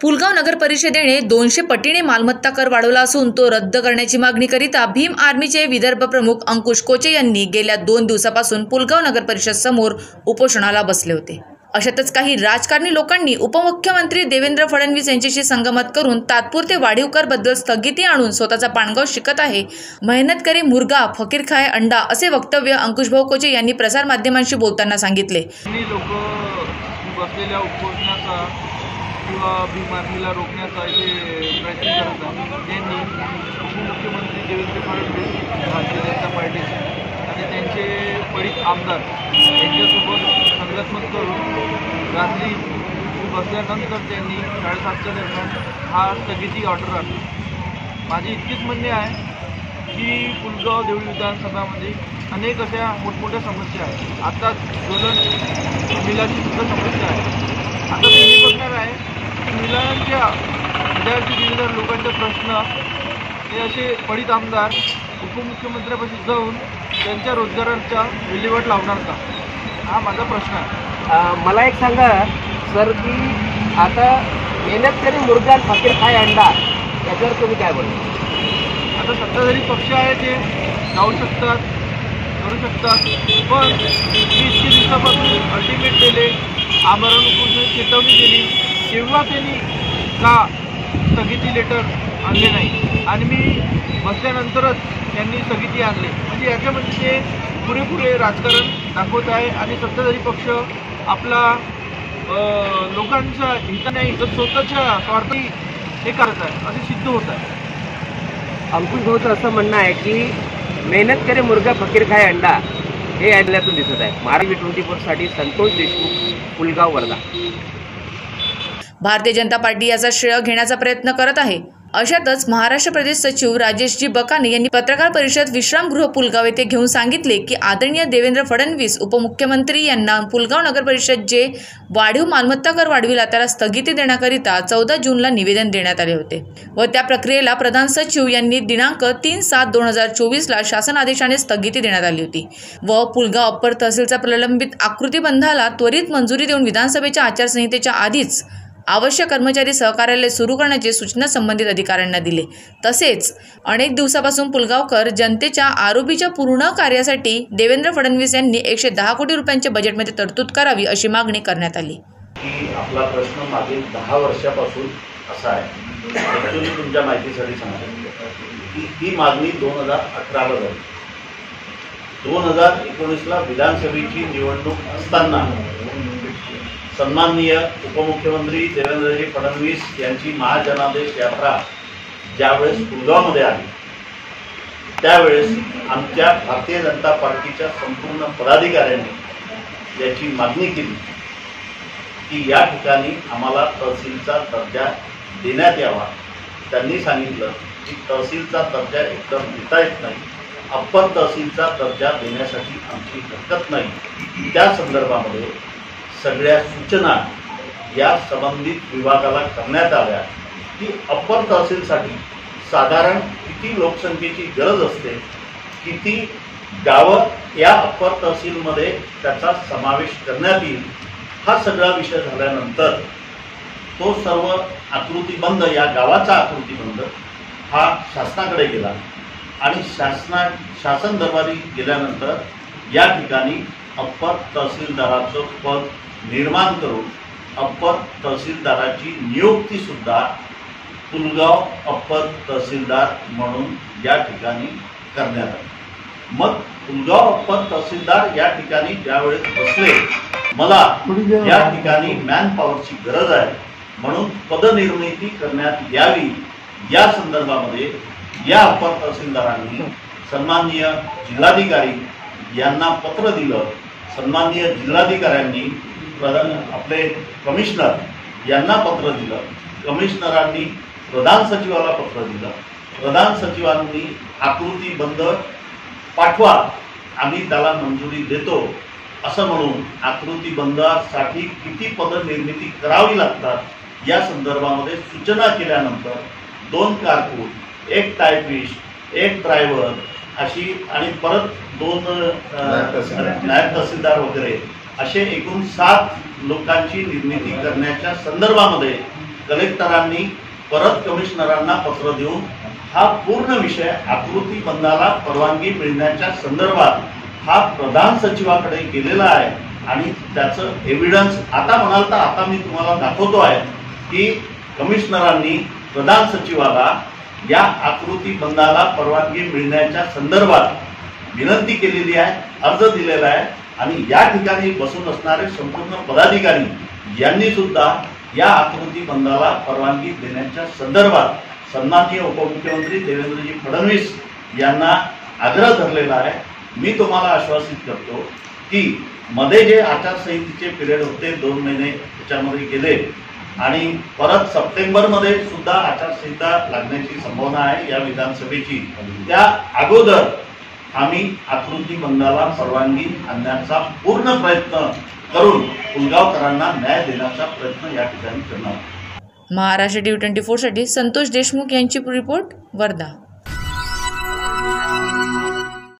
पुलगाव नगर परिषदेने 200 पटीने मालमत्ता कर वाढवला असून तो रद्द करण्याची मागणी करिता भीम आर्मीचे विदर्भ प्रमुख अंकुश कोचे यांनी गेल्या 2 दिवसापासून पुलगाव नगर परिषद समोर उपोषणाला बसले होते। अशातच काही राजकारणी लोकांनी उपमुख्यमंत्री देवेंद्र फडणवीस यांच्याशी संगमत करून तात्पुरते वाढीव कर बद्दल स्थगिती आणून स्वतःचा पाणगाव शिकत आहे। मेहनत करे मुर्गा फकीर खाए अंडा असे वक्तव्य अंकुश भाऊ कोचे यांनी प्रसार माध्यमांशी बोलताना सांगितले। किंवा भीम आर्मीला रोखण्याचा प्रयत्न करत आहे। त्यांनी उपमुख्यमंत्री देवेंद्र फडणवीस भारतीय जनता पार्टीचे आणि त्यांचे परित आमदार यांच्यासोबत संगतमत करून रात्री बसल्यानंतर त्यांनी 7:30च्या दरम्यान हा स्थगिती ऑर्डर आणली। माझी इतकीच म्हणणे आहे की पुलगाव देवळी विधानसभामध्ये अनेक अशा मोठमोठ्या समस्या आहेत। आता ज्वलन मिलाची सुद्धा समस्या आहे। आता ते हे बघणार आहे मिलांच्या विद्यार्थी दिलेल्या लोकांचे प्रश्न हे असे पडित आमदार उपमुख्यमंत्र्यापाशी जाऊन त्यांच्या रोजगाराच्या विल्हेवाट लावणार का, हा माझा प्रश्न आहे। मला एक सांगा सर की आता मेहनत करी मुर्गा फकीर खाय अंडा याच्यावर तुम्ही काय बोलता? आता सत्ताधारी पक्ष आहे ते जाऊ शकतात, करू शकतात, पण इतके दिवसापासून अल्टिमेट दिले, आमरण उपोषण चेतावणी दिली, तेव्हा त्यांनी का स्थगिती लेटर आणले नाही आणि मी बसल्यानंतरच त्यांनी स्थगिती आणले। म्हणजे याच्यामध्ये ते पुरेपुरे राजकारण दाखवत आहे आणि सत्ताधारी पक्ष आपला लोकांच्या हित नाही तर स्वतःच्या स्वार्थी हे करत आहे असे सिद्ध होत आहे। अंकुश भाऊचं असं म्हणणं आहे की मेहनत करे मुर्गा फकीर खाय अंडा हे यातून दिसत आहे। महाराष्ट्र 24साठी संतोष देशमुख, पुलगाव, वर्धा। भारतीय जनता पार्टी याचा श्रेय घेण्याचा प्रयत्न करत आहे। अशातच महाराष्ट्र प्रदेश सचिव राजेशजी बकाने यांनी पत्रकार परिषद विश्रामगृह पुलगाव येथे घेऊन सांगितले की आदरणीय देवेंद्र फडणवीस उपमुख्यमंत्री यांना पुलगाव नगर परिषद जे वाढीव मालमत्ता कर वाढविला त्याला स्थगिती देण्याकरिता 14 जूनला निवेदन देण्यात आले होते व त्या प्रक्रियेला प्रधान सचिव यांनी दिनांक 3/7/2024 शासन आदेशाने स्थगिती देण्यात आली होती व पुलगाव अप्पर तहसीलचा प्रलंबित आकृतीबंधाला त्वरित मंजुरी देऊन विधानसभेच्या आचारसंहितेच्या आधीच आवश्यक कर्मचारी सहकार्यालय सुरू करण्याची सूचना संबंधित अधिकाऱ्यांना दिले। तसेच अनेक दिवसापासून पुलगावकर जनतेच्या आरोपीच्या पूर्ण कार्यासाठी देवेंद्र फडणवीस यांनी 110 कोटी रुपयांच्या बजेटमध्ये तरतूद करावी अशी मागणी करण्यात आली। की आपला प्रश्न मागील 10 वर्षापासून असा आहे। ॲक्च्युली तुमच्या माहितीसाठी सांगतो की ही मागणी 2018ला झाली। 2019ला विधानसभेची निवडणूक असताना सन्माननीय उपमुख्यमंत्री देवेंद्रजी फडणवीस यांची महाजनादेश यात्रा ज्यावेळेस पुलगावमध्ये आली त्यावेळेस आमच्या भारतीय जनता पार्टीच्या संपूर्ण पदाधिकाऱ्यांनी याची मागणी केली की या ठिकाणी आम्हाला तहसीलचा दर्जा देण्यात यावा। त्यांनी सांगितलं की तहसीलचा दर्जा एकदम देता येत नाही, अप्पर तहसीलचा दर्जा देण्यासाठी आमची हरकत नाही। त्या संदर्भामध्ये सगळ्या सूचना या संबंधित विभागाला करण्यात आल्या की अप्पर तहसीलसाठी साधारण किती लोकसंख्येची गरज असते, किती गावं या अप्पर तहसीलमध्ये त्याचा समावेश करण्यात येईल, हा सगळा विषय झाल्यानंतर तो सर्व आकृतीबंध या गावाचा आकृतीबंध हा शासनाकडे गेला आणि शासन दरबारी गेल्यानंतर या ठिकाणी अप्पर तहसीलदाराचं पद निर्माण करून अप्पर तहसीलदाराची नियुक्तीसुद्धा पुलगाव अप्पर तहसीलदार म्हणून या ठिकाणी करण्यात आली। मग पुलगाव अप्पर तहसीलदार या ठिकाणी ज्यावेळेस बसले, मला या ठिकाणी मॅन पॉवरची गरज आहे म्हणून पदनिर्मिती करण्यात यावी या संदर्भामध्ये या अप्पर तहसीलदारांनी सन्माननीय जिल्हाधिकारी यांना पत्र दिलं। सन्माननीय जिल्हाधिकाऱ्यांनी आपले कमिशनर यांना पत्र दिलं, कमिशनरांनी प्रधान सचिवाला पत्र दिलं, प्रधान सचिवांनी आकृतीबंध पाठवा आम्ही त्याला मंजुरी देतो असं म्हणून आकृतीबंधासाठी किती पदनिर्मिती करावी लागतात या संदर्भामध्ये सूचना केल्यानंतर 2 कारकून, 1 टायपिस्ट, 1 ड्रायव्हर अशी आणि परत 2 नायब तहसीलदार वगैरे असे एकूण 7 लोकांची निर्मिती करण्याच्या संदर्भामध्ये कलेक्टरांनी परत कमिशनरांना पत्र देऊन हा पूर्ण विषय आकृती बंदाला परवानगी मिळण्याच्या संदर्भात हा प्रधान सचिवाकडे गेलेला आहे आणि त्याचं एव्हिडन्स आता म्हणाल तर आता मी तुम्हाला दाखवतो आहे की कमिशनरांनी प्रधान सचिवाला या आकृती बंदाला परवानगी मिळण्याच्या संदर्भात विनंती केलेली आहे, अर्ज दिलेला आहे आणि या ठिकाणी बसून असणारे संपूर्ण पदाधिकारी यांनी सुद्धा या आकृती बंदाला परवानगी देण्याच्या संदर्भात सन्माननीय उपमुख्यमंत्री देवेंद्रजी फडणवीस यांना आग्रह धरलेला आहे। मी तुम्हाला आश्वासित करतो की मध्ये जे आचारसंहितेचे पिरियड होते 2 महिने त्याच्यामध्ये गेले आणि परत सप्टेंबरमध्ये सुद्धा आचारसंहिता लागण्याची संभावना आहे या विधानसभेची। त्या अगोदर आम्ही आकृती बंदाला परवानगी आणण्याचा पूर्ण प्रयत्न करून पुलगावकरांना न्याय देण्याचा प्रयत्न या ठिकाणी करणार। महाराष्ट्र TV 24 साठी संतोष देशमुख यांची रिपोर्ट, वर्धा।